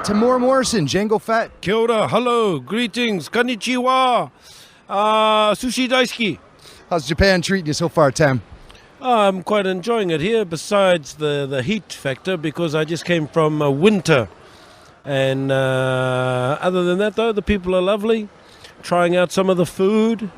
Temuera Morrison, Jango Fett. Kia ora, hello, greetings, konnichiwa, sushi daisuki. How's Japan treating you so far, Tem? I'm quite enjoying it here, besides the heat factor, because I just came from winter. And other than that, though, the people are lovely, trying out some of the food.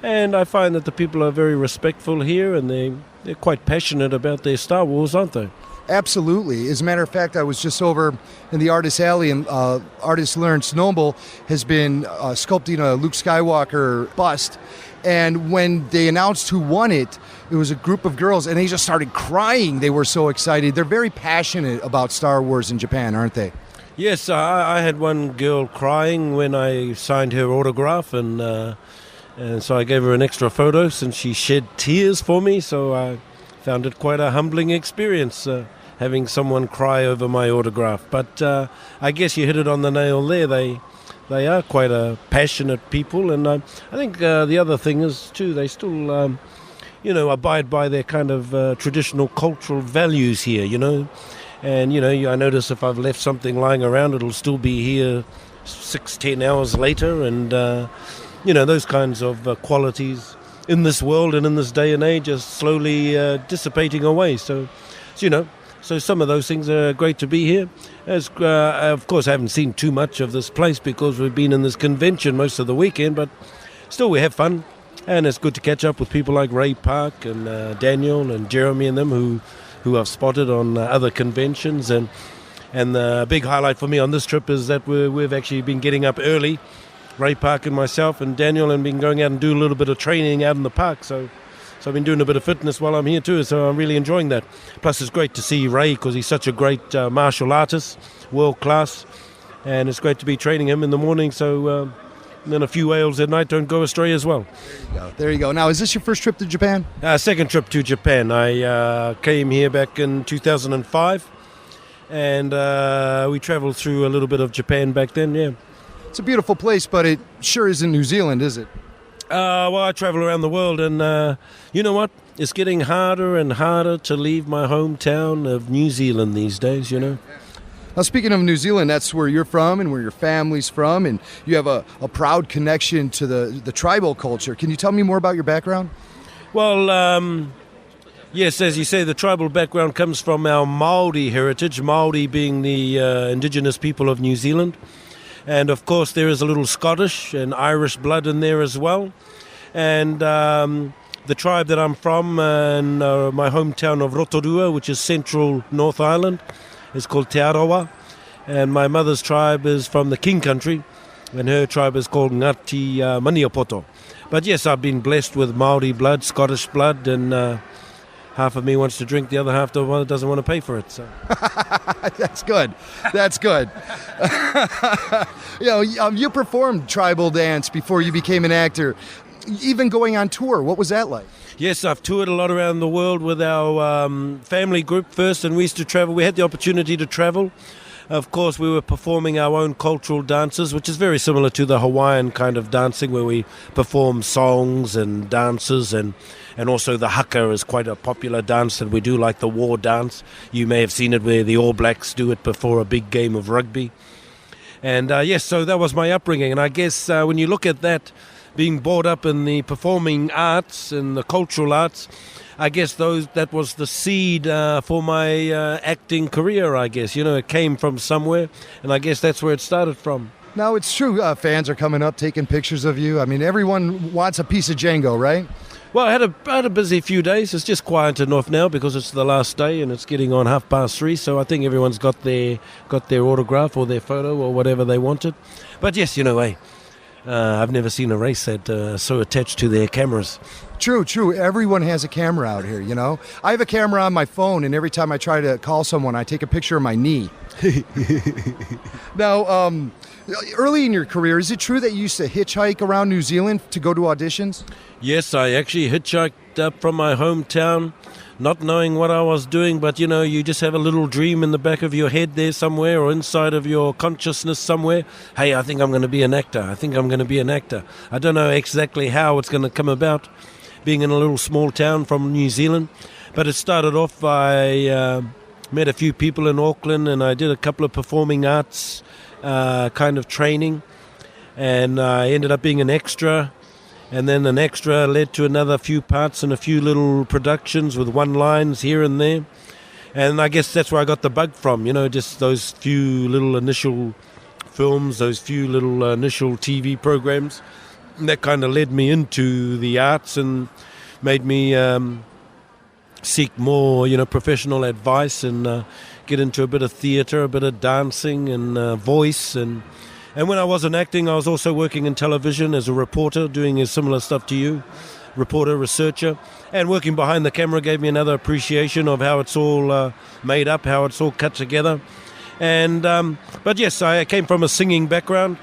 And I find that the people are very respectful here, and they're quite passionate about their Star Wars, aren't they? Absolutely. As a matter of fact, I was just over in the Artist Alley, and artist Lawrence Noble has been sculpting a Luke Skywalker bust. And when they announced who won it, it was a group of girls, and they just started crying. They were so excited. They're very passionate about Star Wars in Japan, aren't they? Yes, I had one girl crying when I signed her autograph, and so I gave her an extra photo since she shed tears for me, so I found it quite a humbling experience. Having someone cry over my autograph. But I guess you hit it on the nail there. They are quite a passionate people, and I think the other thing is, too, they still, abide by their kind of traditional cultural values here, And, I notice if I've left something lying around, it'll still be here 6-10 hours later, and, those kinds of qualities in this world and in this day and age are slowly dissipating away. So some of those things are great to be here. As of course, I haven't seen too much of this place because we've been in this convention most of the weekend, but still we have fun, and it's good to catch up with people like Ray Park and Daniel and Jeremy and them who I've spotted on other conventions. And the big highlight for me on this trip is that we've actually been getting up early, Ray Park and myself and Daniel, and been going out and do a little bit of training out in the park. So I've been doing a bit of fitness while I'm here too, so I'm really enjoying that. Plus it's great to see Ray because he's such a great martial artist, world class, and it's great to be training him in the morning, so then a few ales at night don't go astray as well. There you go. Now, is this your first trip to Japan? Second trip to Japan. I came here back in 2005, and we traveled through a little bit of Japan back then, yeah. It's a beautiful place, but it sure isn't New Zealand, is it? Well, I travel around the world, and you know what? It's getting harder and harder to leave my hometown of New Zealand these days, Now, speaking of New Zealand, that's where you're from and where your family's from, and you have a proud connection to the tribal culture. Can you tell me more about your background? Well, yes, as you say, the tribal background comes from our Maori heritage, Maori being the indigenous people of New Zealand. And, of course, there is a little Scottish and Irish blood in there as well. And the tribe that I'm from, in my hometown of Rotorua, which is central North Island, is called Te Arawa. And my mother's tribe is from the King Country, and her tribe is called Ngati Maniapoto. But, yes, I've been blessed with Maori blood, Scottish blood, and half of me wants to drink, the other half doesn't want to pay for it. So. That's good. That's good. You performed tribal dance before you became an actor. Even going on tour, what was that like? Yes, I've toured a lot around the world with our family group first, and we used to travel. We had the opportunity to travel. Of course, we were performing our own cultural dances, which is very similar to the Hawaiian kind of dancing, where we perform songs and dances, and also the haka is quite a popular dance that we do, like the war dance. You may have seen it where the All Blacks do it before a big game of rugby. And yes, so that was my upbringing. And I guess when you look at that, being brought up in the performing arts and the cultural arts, I guess that was the seed for my acting career, I guess. It came from somewhere, and I guess that's where it started from. Now, it's true, fans are coming up, taking pictures of you. I mean, everyone wants a piece of Jango, right? Well, I had a busy few days. It's just quiet enough now because it's the last day and it's getting on 3:30. So I think everyone's got their autograph or their photo or whatever they wanted. But yes, I've never seen a race that so attached to their cameras. True. Everyone has a camera out here, I have a camera on my phone, and every time I try to call someone, I take a picture of my knee. Now, early in your career, is it true that you used to hitchhike around New Zealand to go to auditions? Yes, I actually hitchhiked up from my hometown, not knowing what I was doing, but you just have a little dream in the back of your head there somewhere, or inside of your consciousness somewhere. Hey, I think I'm going to be an actor. I don't know exactly how it's going to come about, being in a little small town from New Zealand, but it started off by met a few people in Auckland, and I did a couple of performing arts kind of training, and I ended up being an extra, and then an extra led to another few parts and a few little productions with one-lines here and there. And I guess that's where I got the bug from, just those few little initial films, those few little initial TV programs. And that kind of led me into the arts and made me seek more, professional advice and get into a bit of theatre, a bit of dancing and voice. And when I wasn't acting, I was also working in television as a reporter, doing similar stuff to you. Reporter, researcher, and working behind the camera gave me another appreciation of how it's all made up, how it's all cut together. And but yes, I came from a singing background,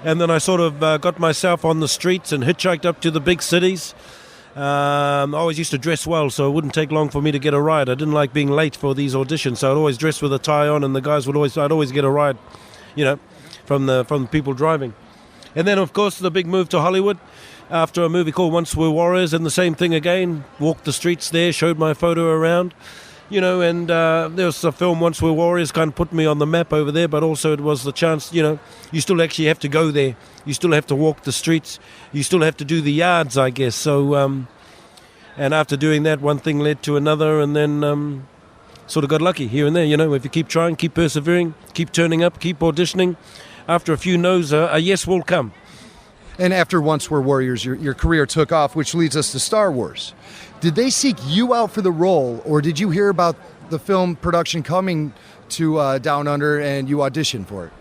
and then I sort of got myself on the streets and hitchhiked up to the big cities. I always used to dress well, so it wouldn't take long for me to get a ride. I didn't like being late for these auditions, so I'd always dress with a tie on, and the guys I'd always get a ride, from the people driving. And then, of course, the big move to Hollywood. After a movie called Once We're Warriors, and the same thing again, walked the streets there, showed my photo around, and there was a film, Once We're Warriors, kind of put me on the map over there, but also it was the chance, you still actually have to go there, you still have to walk the streets, you still have to do the yards, I guess, so, and after doing that, one thing led to another, and then sort of got lucky here and there, if you keep trying, keep persevering, keep turning up, keep auditioning, after a few no's, a yes will come. And after Once We're Warriors, your career took off, which leads us to Star Wars. Did they seek you out for the role, or did you hear about the film production coming to Down Under and you auditioned for it?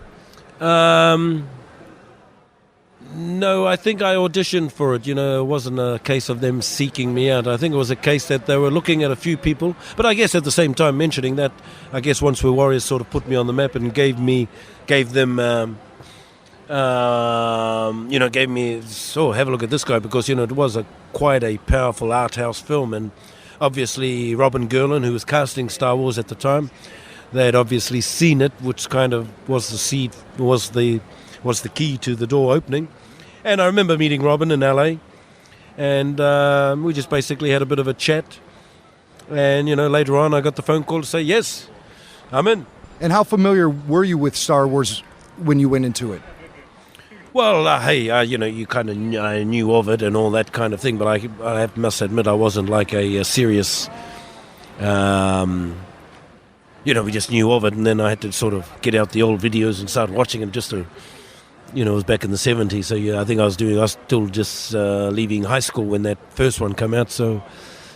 No, I think I auditioned for it. It wasn't a case of them seeking me out. I think it was a case that they were looking at a few people. But I guess at the same time, mentioning that, I guess Once We're Warriors sort of put me on the map and gave them, gave me, have a look at this guy, because, it was quite a powerful art house film. And obviously Robin Gurlin, who was casting Star Wars at the time, they had obviously seen it, which kind of was the seed, was the key to the door opening. And I remember meeting Robin in LA, and we just basically had a bit of a chat. And, later on I got the phone call to say, yes, I'm in. And how familiar were you with Star Wars when you went into it? Well, you kind of knew of it and all that kind of thing, but I must admit I wasn't like a serious, we just knew of it, and then I had to sort of get out the old videos and start watching them just to, it was back in the 70s, so I think I was still just leaving high school when that first one came out, so,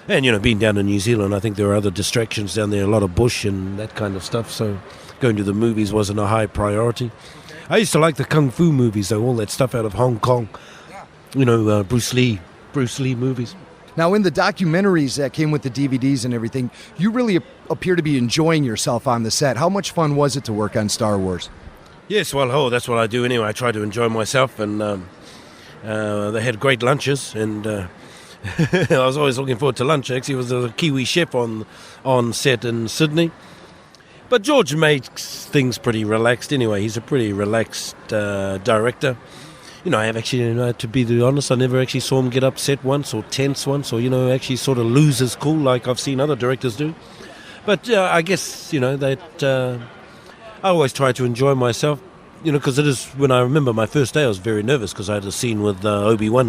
and, being down in New Zealand, I think there were other distractions down there, a lot of bush and that kind of stuff, so going to the movies wasn't a high priority. I used to like the kung fu movies, though, all that stuff out of Hong Kong. Bruce Lee movies. Now, in the documentaries that came with the DVDs and everything, you really appear to be enjoying yourself on the set. How much fun was it to work on Star Wars? Yes, well, that's what I do anyway. I try to enjoy myself, and they had great lunches, and I was always looking forward to lunch. Actually, it was a Kiwi chef on set in Sydney. But George makes things pretty relaxed anyway. He's a pretty relaxed director. I have actually, to be honest, I never actually saw him get upset once or tense once or, actually sort of lose his cool like I've seen other directors do. But I guess, that I always try to enjoy myself, because it is, when I remember my first day, I was very nervous because I had a scene with Obi-Wan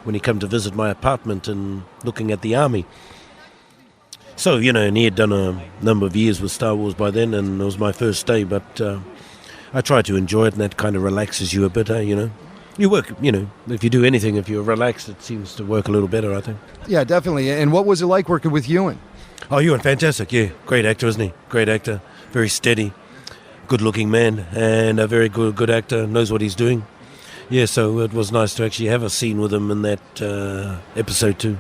when he came to visit my apartment and looking at the army. So, and he had done a number of years with Star Wars by then, and it was my first day, but I try to enjoy it, and that kind of relaxes you a bit, You work, if you do anything, if you're relaxed, it seems to work a little better, I think. Yeah, definitely. And what was it like working with Ewing? Oh, Ewing, fantastic, yeah. Great actor, isn't he? Great actor, very steady, good-looking man, and a very good actor, knows what he's doing. Yeah, so it was nice to actually have a scene with him in that episode too.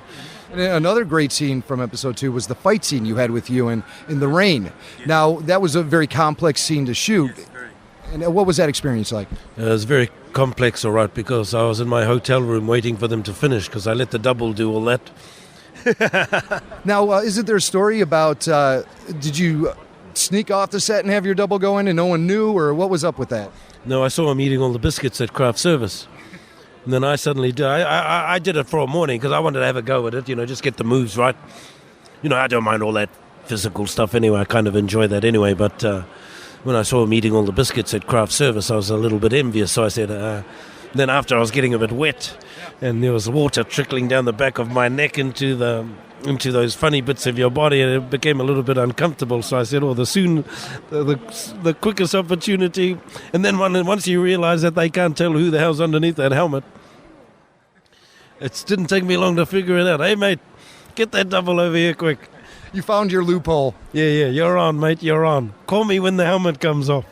And another great scene from episode 2 was the fight scene you had with Ewing in the rain. Now, that was a very complex scene to shoot. Yes, and what was that experience like? It was very complex, all right, because I was in my hotel room waiting for them to finish because I let the double do all that. Now, isn't there a story about, did you sneak off the set and have your double go in and no one knew, or what was up with that? No, I saw him eating all the biscuits at craft service. And then I suddenly did. I did it for a morning because I wanted to have a go at it, just get the moves right. I don't mind all that physical stuff anyway. I kind of enjoy that anyway. But when I saw him eating all the biscuits at craft service, I was a little bit envious. So I said, then after I was getting a bit wet, and there was water trickling down the back of my neck into those funny bits of your body, and it became a little bit uncomfortable. So I said, the quickest opportunity. And then once you realise that they can't tell who the hell's underneath that helmet, it didn't take me long to figure it out. Hey, mate, get that double over here quick. You found your loophole. Yeah, you're on, mate, you're on. Call me when the helmet comes off.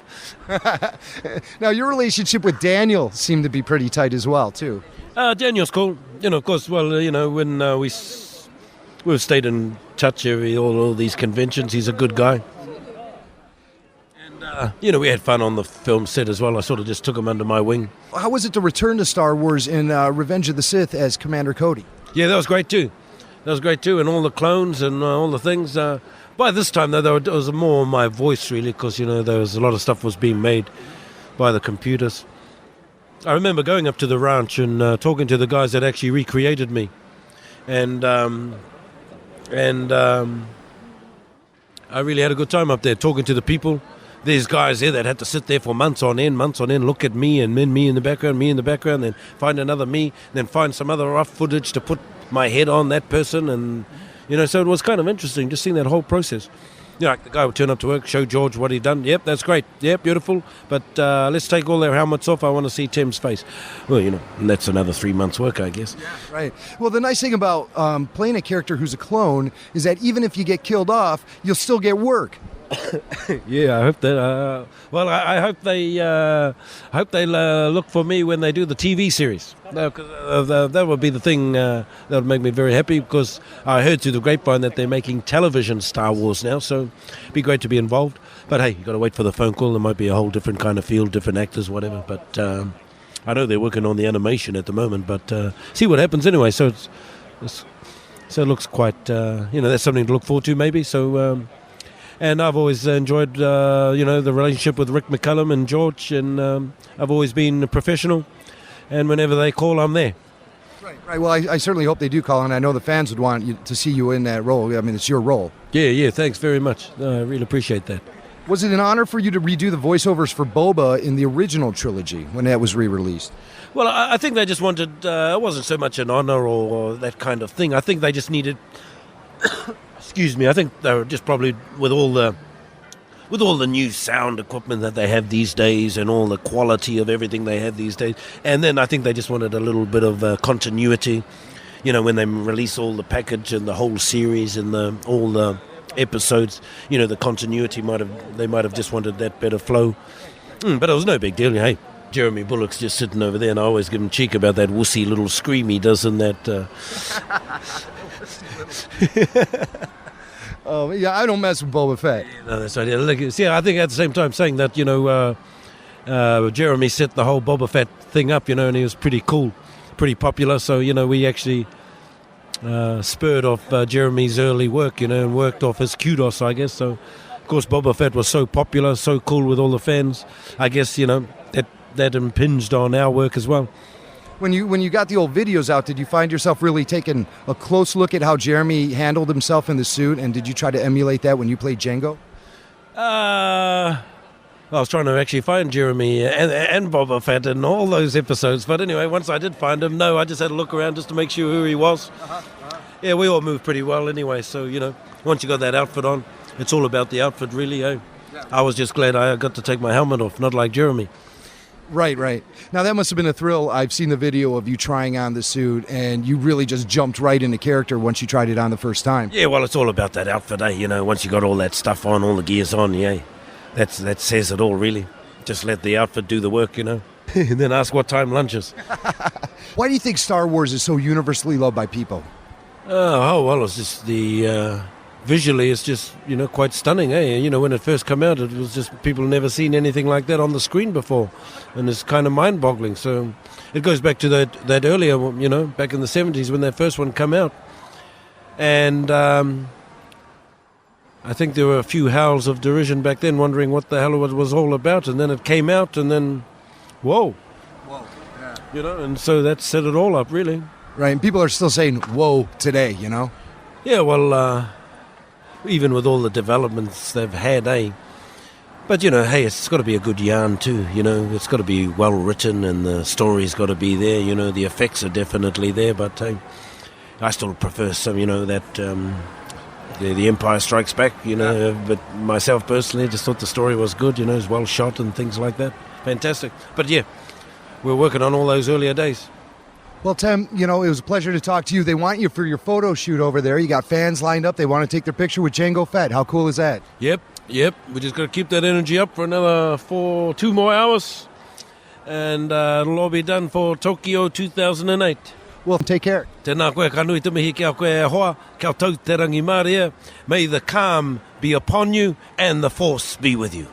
Now, your relationship with Daniel seemed to be pretty tight as well, too. Daniel's cool. Of course, when we've stayed in touch every all these conventions, he's a good guy. And, we had fun on the film set as well. I sort of just took him under my wing. How was it to return to Star Wars in Revenge of the Sith as Commander Cody? Yeah, that was great too. And all the clones and all the things. By this time, though, it was more my voice, really, because, there was a lot of stuff was being made by the computers. I remember going up to the ranch and talking to the guys that actually recreated me. And I really had a good time up there talking to the people. There's guys there that had to sit there for months on end, look at me and then me in the background, then find another me, then find some other rough footage to put my head on that person. And, so it was kind of interesting just seeing that whole process. Like the guy would turn up to work, show George what he'd done. Yep, that's great. Yep, beautiful. But let's take all their helmets off. I want to see Tim's face. Well, and that's another 3 months' work, I guess. Yeah, right. Well, the nice thing about playing a character who's a clone is that even if you get killed off, you'll still get work. Yeah, I hope that. I hope they look for me when they do the TV series. That would be the thing that would make me very happy, because I heard through the grapevine that they're making television Star Wars now, so it'd be great to be involved. But hey, you've got to wait for the phone call. There might be a whole different kind of field, different actors, whatever. But I know they're working on the animation at the moment. But see what happens anyway. So it looks quite. That's something to look forward to, maybe. So. And I've always enjoyed, the relationship with Rick McCallum and George, and I've always been a professional. And whenever they call, I'm there. Right. Well, I certainly hope they do call, and I know the fans would want to see you in that role. I mean, it's your role. Yeah. Thanks very much. I really appreciate that. Was it an honor for you to redo the voiceovers for Boba in the original trilogy when that was re-released? Well, I think they just wanted. It wasn't so much an honor or that kind of thing. I think they just needed. Excuse me. I think they were just probably with all the new sound equipment that they have these days and all the quality of everything they have these days. And then I think they just wanted a little bit of continuity. When they release all the package and the whole series and all the episodes, the continuity they might have just wanted that better flow. But it was no big deal. Hey, Jeremy Bullock's just sitting over there, and I always give him cheek about that wussy little scream he does in that. Oh, yeah, I don't mess with Boba Fett. No, that's right. I think at the same time saying that, Jeremy set the whole Boba Fett thing up, and he was pretty cool, pretty popular. So, we actually spurred off Jeremy's early work, and worked off his kudos, I guess. So, of course, Boba Fett was so popular, so cool with all the fans. I guess, that impinged on our work as well. When you got the old videos out, did you find yourself really taking a close look at how Jeremy handled himself in the suit, and did you try to emulate that when you played Jango? I was trying to actually find Jeremy and Boba Fett in all those episodes, but anyway, once I did find him, I just had to look around just to make sure who he was. Yeah, we all moved pretty well anyway, so, once you got that outfit on, it's all about the outfit, really, eh? Yeah. I was just glad I got to take my helmet off, not like Jeremy. Right. Now, that must have been a thrill. I've seen the video of you trying on the suit, and you really just jumped right into character once you tried it on the first time. Yeah, well, it's all about that outfit, eh? Once you got all that stuff on, all the gears on, yeah, that says it all, really. Just let the outfit do the work, and then ask what time lunch is. Why do you think Star Wars is so universally loved by people? Well, it's just the... Visually, it's just, quite stunning, eh? When it first came out, it was just people never seen anything like that on the screen before. And it's kind of mind-boggling. So it goes back to that earlier, back in the 70s when that first one came out. And I think there were a few howls of derision back then, wondering what the hell it was all about. And then it came out, and then, whoa. Yeah. And so that set it all up, really. Right, and people are still saying, whoa, today, Yeah, well... even with all the developments they've had, eh? But, hey, it's got to be a good yarn too, It's got to be well written and the story's got to be there, The effects are definitely there, but I still prefer some, that the Empire Strikes Back, But myself personally, just thought the story was good, it was well shot and things like that. Fantastic. But, yeah, we're working on all those earlier days. Well, Tem, it was a pleasure to talk to you. They want you for your photo shoot over there. You got fans lined up. They want to take their picture with Jango Fett. How cool is that? Yep. We just got to keep that energy up for another 2 more hours, and it'll all be done for Tokyo 2008. Well, take care. Tēnā koe, ka nui te mihi kia koe e hoa, kia tau te rangi māria. May the calm be upon you and the force be with you.